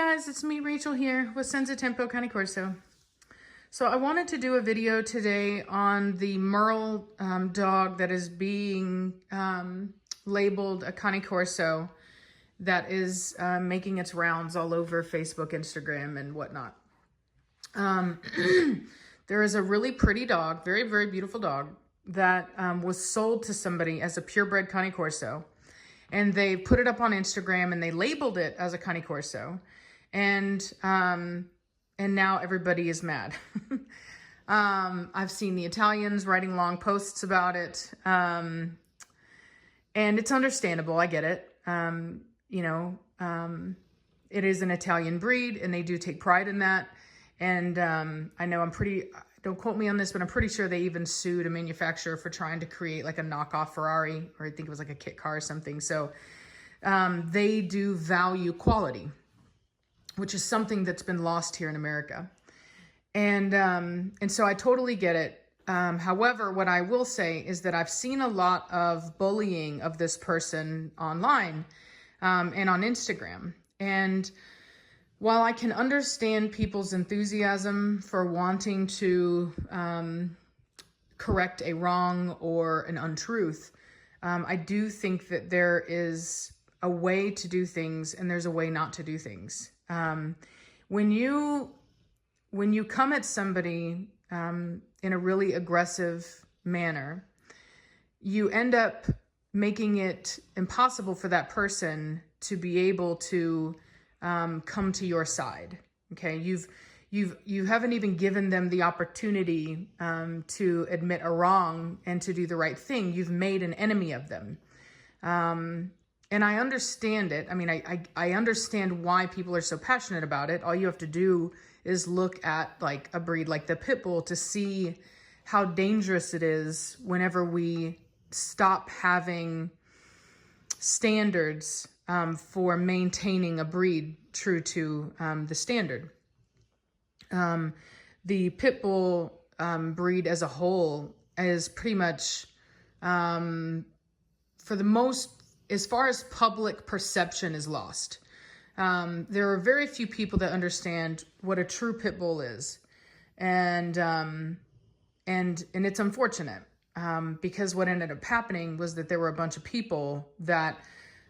guys, it's me, Rachel, here with Senza Tempo Cane Corso. So I wanted to do a video today on the Merle dog that is being labeled a Cane Corso that is making its rounds all over Facebook, Instagram, and whatnot. There is a really pretty dog, very, very beautiful dog that was sold to somebody as a purebred Cane Corso. And they put it up on Instagram and they labeled it as a Cane Corso. And now everybody is mad. I've seen the Italians writing long posts about it. And it's understandable. I get it. It is an Italian breed and they do take pride in that. And I know don't quote me on this, but I'm pretty sure they even sued a manufacturer for trying to create like a knockoff Ferrari, or I think it was like a kit car or something. So they do value quality, which is something that's been lost here in America. And so I totally get it. However, what I will say is that I've seen a lot of bullying of this person online and on Instagram. And while I can understand people's enthusiasm for wanting to correct a wrong or an untruth, I do think that there is a way to do things and there's a way not to do things. When you come at somebody in a really aggressive manner, you end up making it impossible for that person to be able to come to your side. Okay, you haven't even given them the opportunity to admit a wrong and to do the right thing. You've made an enemy of them. And I understand it. I mean, I understand why people are so passionate about it. All you have to do is look at like a breed like the Pit Bull to see how dangerous it is whenever we stop having standards for maintaining a breed true to the standard. The Pit Bull breed as a whole is pretty much, for the most, as far as public perception is lost. There are very few people that understand what a true Pit Bull is. And it's unfortunate because what ended up happening was that there were a bunch of people that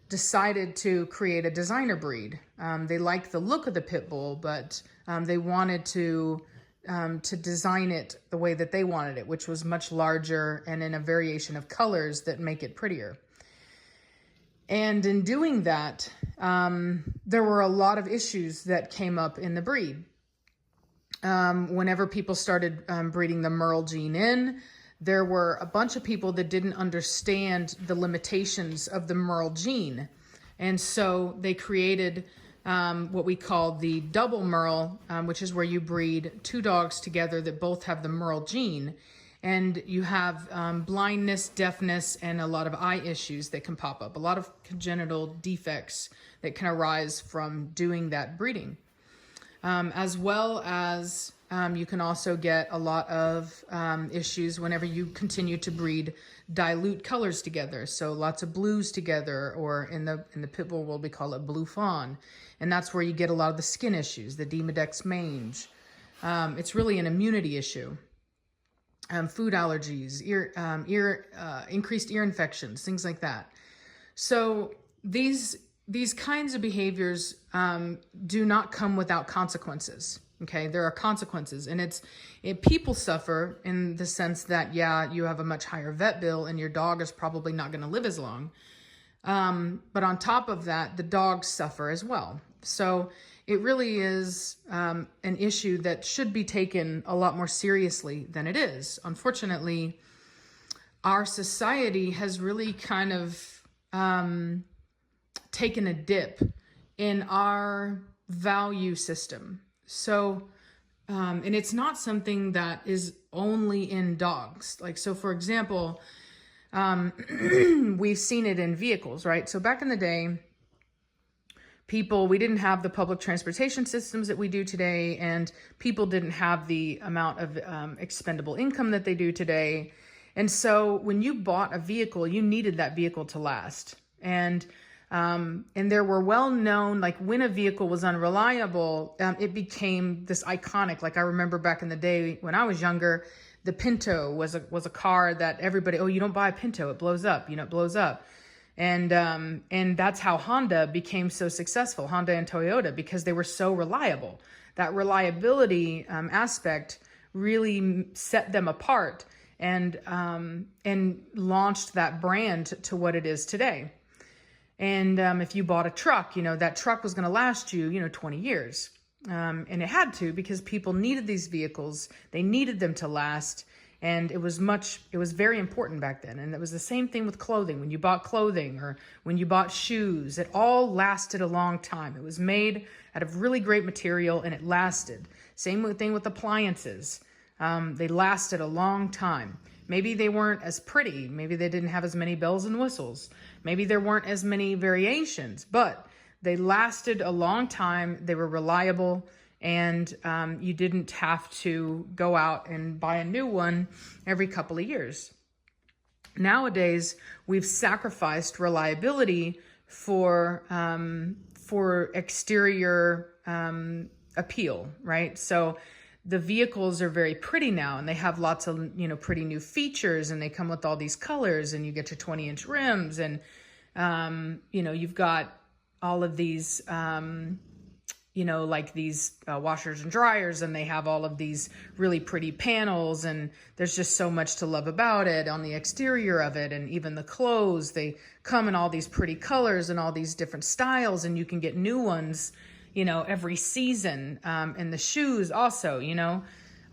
decided to create a designer breed. They liked the look of the Pit Bull, but they wanted to design it the way that they wanted it, which was much larger and in a variation of colors that make it prettier. And in doing that, there were a lot of issues that came up in the breed. Whenever people started breeding the Merle gene in, there were a bunch of people that didn't understand the limitations of the Merle gene. And so they created what we call the double Merle, which is where you breed two dogs together that both have the Merle gene. And you have blindness, deafness, and a lot of eye issues that can pop up. A lot of congenital defects that can arise from doing that breeding. As well as you can also get a lot of issues whenever you continue to breed dilute colors together. So lots of blues together, or in the Pit Bull world, we call it blue fawn. And that's where you get a lot of the skin issues, the Demodex mange. It's really an immunity issue. Food allergies, increased ear infections, things like that. So these kinds of behaviors do not come without consequences. Okay, there are consequences, and people suffer in the sense that, yeah, you have a much higher vet bill and your dog is probably not going to live as long. But on top of that, the dogs suffer as well. So it really is an issue that should be taken a lot more seriously than it is. Unfortunately, our society has really kind of taken a dip in our value system. So, and it's not something that is only in dogs. Like, so for example, we've seen it in vehicles, right? So back in the day, we didn't have the public transportation systems that we do today, and people didn't have the amount of expendable income that they do today. And so when you bought a vehicle, you needed that vehicle to last. And And there were well-known, like when a vehicle was unreliable, it became this iconic. Like I remember back in the day when I was younger, the Pinto was a car that everybody, oh, you don't buy a Pinto, it blows up, it blows up. And that's how Honda became so successful, Honda and Toyota, because they were so reliable. That reliability aspect really set them apart and launched that brand to what it is today. And if you bought a truck, that truck was going to last you, 20 years. And it had to, because people needed these vehicles. They needed them to last. And it was very important back then. And it was the same thing with clothing. When you bought clothing or when you bought shoes, it all lasted a long time. It was made out of really great material and it lasted. Same thing with appliances. They lasted a long time. Maybe they weren't as pretty. Maybe they didn't have as many bells and whistles. Maybe there weren't as many variations, but they lasted a long time. They were reliable, and you didn't have to go out and buy a new one every couple of years. Nowadays, we've sacrificed reliability for exterior appeal, right? So the vehicles are very pretty now, and they have lots of, pretty new features, and they come with all these colors, and you get your 20-inch rims, and, you've got all of these, like these washers and dryers, and they have all of these really pretty panels, and there's just so much to love about it on the exterior of it. And even the clothes, they come in all these pretty colors and all these different styles, and you can get new ones every season. And the shoes also,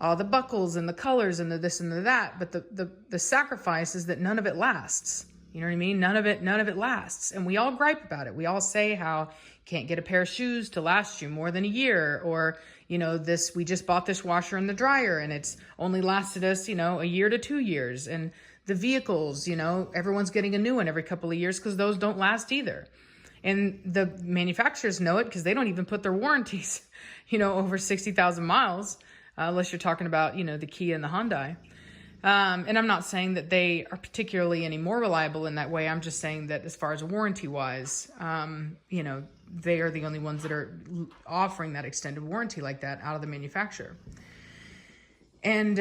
all the buckles and the colors and the this and the that. But the sacrifice is that none of it lasts. You know what I mean? None of it lasts. And we all gripe about it. We all say how you can't get a pair of shoes to last you more than a year. Or, we just bought this washer and the dryer and it's only lasted us, a year to 2 years. And the vehicles, everyone's getting a new one every couple of years because those don't last either. And the manufacturers know it because they don't even put their warranties, over 60,000 miles, unless you're talking about, the Kia and the Hyundai. And I'm not saying that they are particularly any more reliable in that way. I'm just saying that as far as warranty wise, they are the only ones that are offering that extended warranty like that out of the manufacturer. And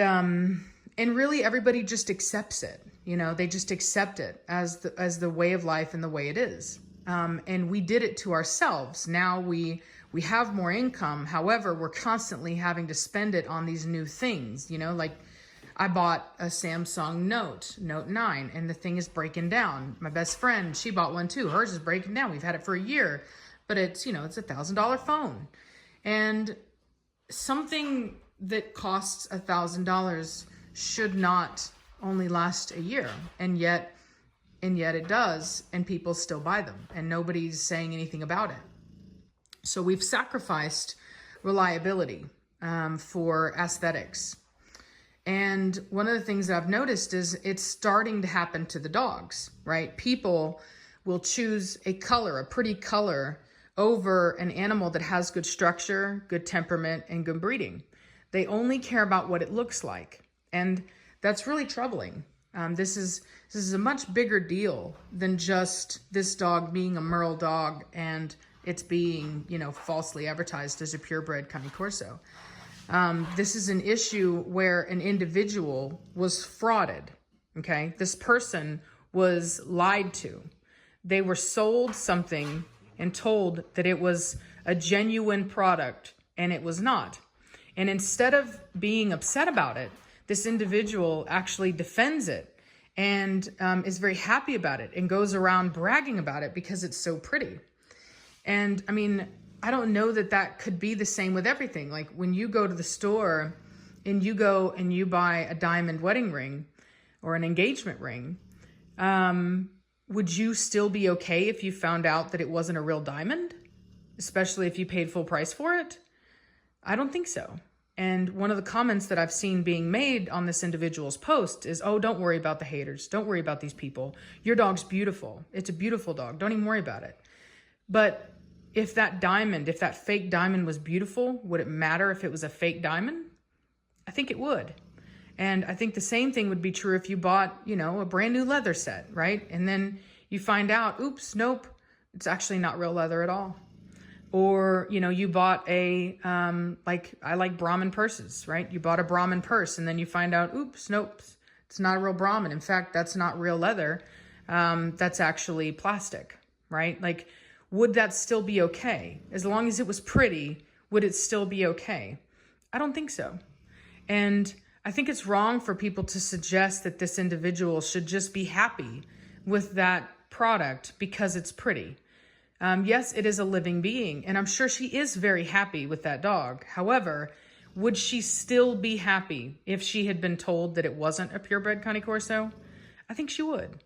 really everybody just accepts it. They just accept it as the way of life and the way it is. And we did it to ourselves. Now we have more income. However, we're constantly having to spend it on these new things, like I bought a Samsung Note 9, and the thing is breaking down. My best friend, she bought one too. Hers is breaking down. We've had it for a year, but it's, it's $1,000 phone. And something that costs $1,000 should not only last a year. And yet it does, and people still buy them, and nobody's saying anything about it. So we've sacrificed reliability for aesthetics. And one of the things that I've noticed is it's starting to happen to the dogs, right? People will choose a color, a pretty color, over an animal that has good structure, good temperament, and good breeding. They only care about what it looks like. And that's really troubling. This is a much bigger deal than just this dog being a Merle dog and it's being, falsely advertised as a purebred Cane Corso. This is an issue where an individual was frauded, okay? This person was lied to. They were sold something and told that it was a genuine product, and it was not. And instead of being upset about it, this individual actually defends it and is very happy about it and goes around bragging about it because it's so pretty. And I mean, I don't know that could be the same with everything. Like when you go to the store and you go and you buy a diamond wedding ring or an engagement ring, would you still be okay if you found out that it wasn't a real diamond, especially if you paid full price for it? I don't think so. And one of the comments that I've seen being made on this individual's post is, oh, don't worry about the haters. Don't worry about these people. Your dog's beautiful. It's a beautiful dog. Don't even worry about it. But if that fake diamond was beautiful, would it matter if it was a fake diamond? I think it would. And I think the same thing would be true if you bought, a brand new leather set, right? And then you find out, oops, nope, it's actually not real leather at all. Or, you bought a, I like Brahmin purses, right? You bought a Brahmin purse and then you find out, oops, nope, it's not a real Brahmin. In fact, that's not real leather. That's actually plastic, right? Like, would that still be okay? As long as it was pretty, would it still be okay? I don't think so. And I think it's wrong for people to suggest that this individual should just be happy with that product because it's pretty. Yes, it is a living being, and I'm sure she is very happy with that dog. However, would she still be happy if she had been told that it wasn't a purebred Cane Corso? I think she would.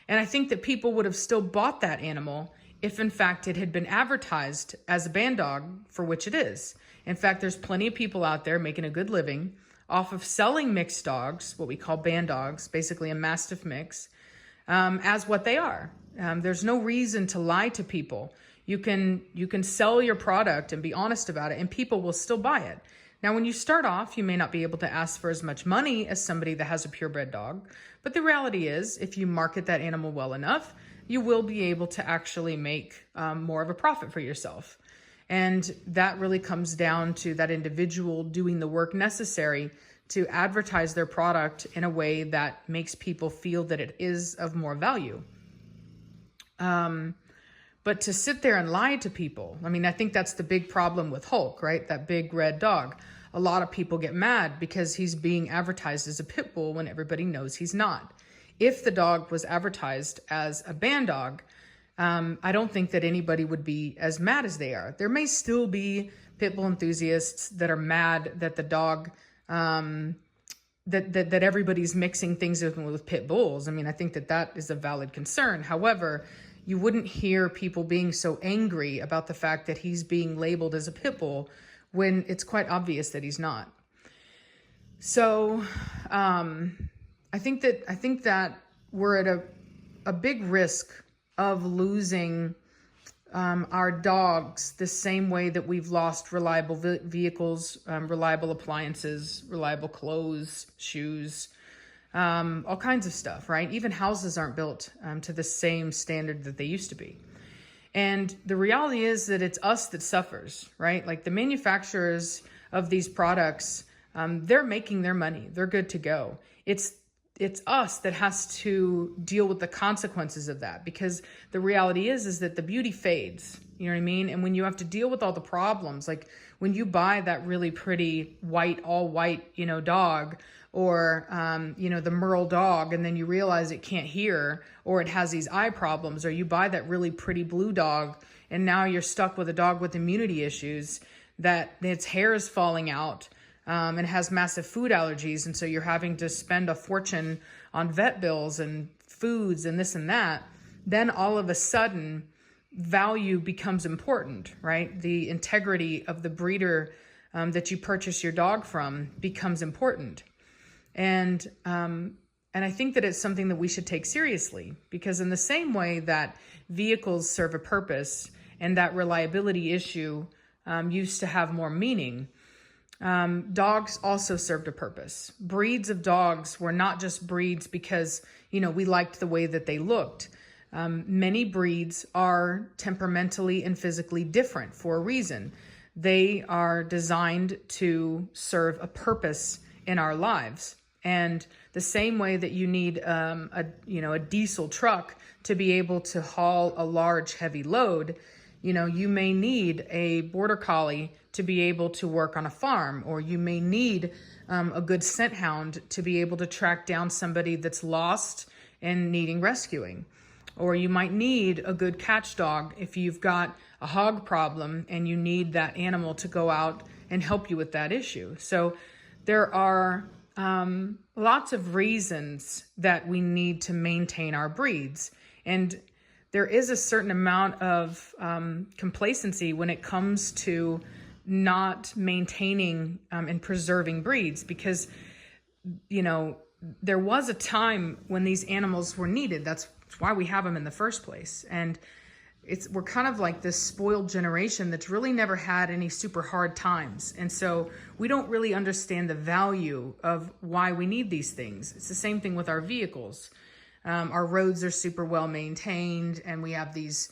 And I think that people would have still bought that animal if in fact it had been advertised as a band dog, for which it is. In fact, there's plenty of people out there making a good living off of selling mixed dogs, what we call band dogs, basically a Mastiff mix, as what they are. There's no reason to lie to people. You can sell your product and be honest about it, and people will still buy it. Now, when you start off, you may not be able to ask for as much money as somebody that has a purebred dog, but the reality is, if you market that animal well enough, you will be able to actually make more of a profit for yourself. And that really comes down to that individual doing the work necessary to advertise their product in a way that makes people feel that it is of more value. But to sit there and lie to people, I mean, I think that's the big problem with Hulk, right? That big red dog. A lot of people get mad because he's being advertised as a pit bull when everybody knows he's not. If the dog was advertised as a band dog, I don't think that anybody would be as mad as they are. There may still be pit bull enthusiasts that are mad that the dog, that everybody's mixing things with pit bulls. I mean, I think that is a valid concern. However, you wouldn't hear people being so angry about the fact that he's being labeled as a pit bull when it's quite obvious that he's not. So I think that we're at a big risk of losing our dogs the same way that we've lost reliable vehicles, reliable appliances, reliable clothes, shoes, all kinds of stuff, right? Even houses aren't built to the same standard that they used to be. And the reality is that it's us that suffers, right? Like the manufacturers of these products, they're making their money. They're good to go. It's us that has to deal with the consequences of that, because the reality is that the beauty fades, you know what I mean? And when you have to deal with all the problems, like when you buy that really pretty all white, dog, or, the Merle dog, and then you realize it can't hear, or it has these eye problems, or you buy that really pretty blue dog, and now you're stuck with a dog with immunity issues, that its hair is falling out, and has massive food allergies. And so you're having to spend a fortune on vet bills and foods and this and that. Then all of a sudden, value becomes important, right? The integrity of the breeder that you purchase your dog from becomes important. And I think that it's something that we should take seriously, because in the same way that vehicles serve a purpose and that reliability issue used to have more meaning, dogs also served a purpose. Breeds of dogs were not just breeds because, we liked the way that they looked. Many breeds are temperamentally and physically different for a reason. They are designed to serve a purpose in our lives. And the same way that you need a diesel truck to be able to haul a large, heavy load, you may need a border collie to be able to work on a farm, or you may need a good scent hound to be able to track down somebody that's lost and needing rescuing. Or you might need a good catch dog if you've got a hog problem and you need that animal to go out and help you with that issue. So there are lots of reasons that we need to maintain our breeds. And there is a certain amount of complacency when it comes to not maintaining and preserving breeds, because, there was a time when these animals were needed. That's why we have them in the first place. And we're kind of like this spoiled generation that's really never had any super hard times. And so we don't really understand the value of why we need these things. It's the same thing with our vehicles. Our roads are super well maintained, and we have these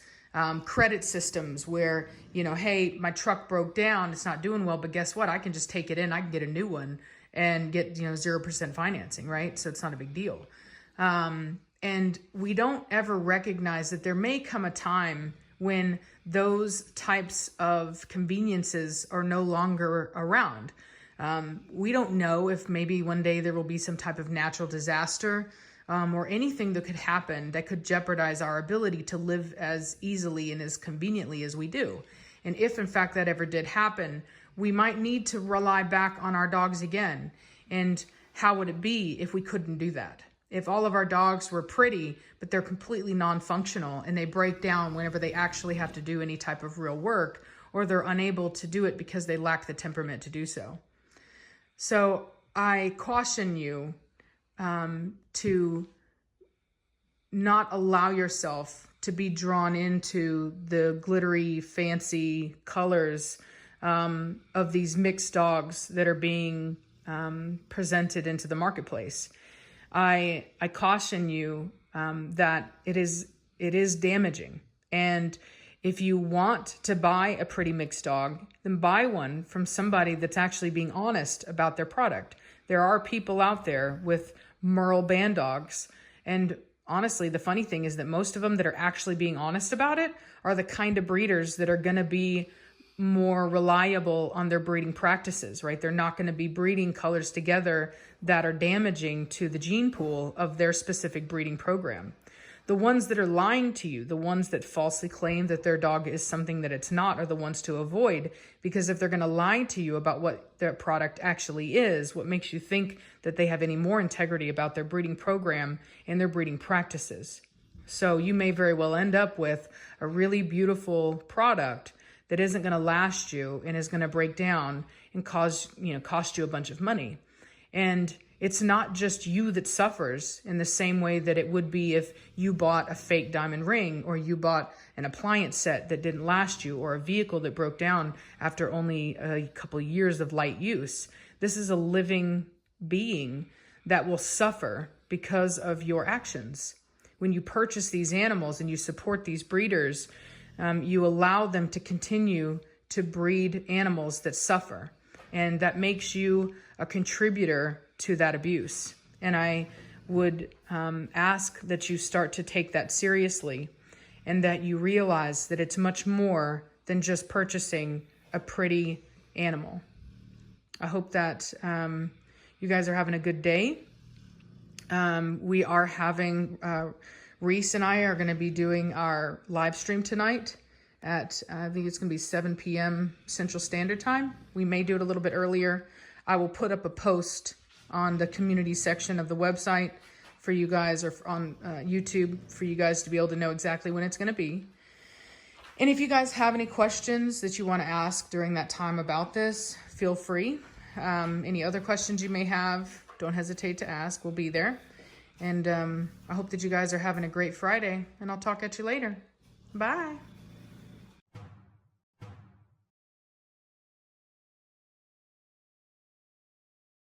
credit systems where, you know, hey, my truck broke down, it's not doing well, but guess what? I can just take it in, I can get a new one and get, 0% financing, right? So it's not a big deal. And we don't ever recognize that there may come a time when those types of conveniences are no longer around. We don't know if maybe one day there will be some type of natural disaster or anything that could happen that could jeopardize our ability to live as easily and as conveniently as we do. And if in fact that ever did happen, we might need to rely back on our dogs again. And how would it be if we couldn't do that? If all of our dogs were pretty, but they're completely non-functional and they break down whenever they actually have to do any type of real work, or they're unable to do it because they lack the temperament to do so. So I caution you to not allow yourself to be drawn into the glittery, fancy colors of these mixed dogs that are being presented into the marketplace. I caution you that it is damaging. And if you want to buy a pretty mixed dog, then buy one from somebody that's actually being honest about their product. There are people out there with Merle band dogs. And honestly, the funny thing is that most of them that are actually being honest about it are the kind of breeders that are going to be more reliable on their breeding practices, right? They're not going to be breeding colors together that are damaging to the gene pool of their specific breeding program. The ones that are lying to you, the ones that falsely claim that their dog is something that it's not, are the ones to avoid, because if they're going to lie to you about what their product actually is, what makes you think that they have any more integrity about their breeding program and their breeding practices? So you may very well end up with a really beautiful product that isn't going to last you and is going to break down and cost you a bunch of money. And it's not just you that suffers in the same way that it would be if you bought a fake diamond ring, or you bought an appliance set that didn't last you, or a vehicle that broke down after only a couple of years of light use. This is a living being that will suffer because of your actions. When you purchase these animals and you support these breeders, you allow them to continue to breed animals that suffer. And that makes you a contributor to that abuse. And I would ask that you start to take that seriously, and that you realize that it's much more than just purchasing a pretty animal. I hope that you guys are having a good day. We are having, Reese and I are going to be doing our live stream tonight at, I think it's going to be 7 p.m. Central Standard Time. We may do it a little bit earlier. I will put up a post on the community section of the website for you guys, or on YouTube for you guys to be able to know exactly when it's going to be. And if you guys have any questions that you want to ask during that time about this, feel free. Any other questions you may have, don't hesitate to ask. We'll be there. And I hope that you guys are having a great Friday, and I'll talk at you later. Bye.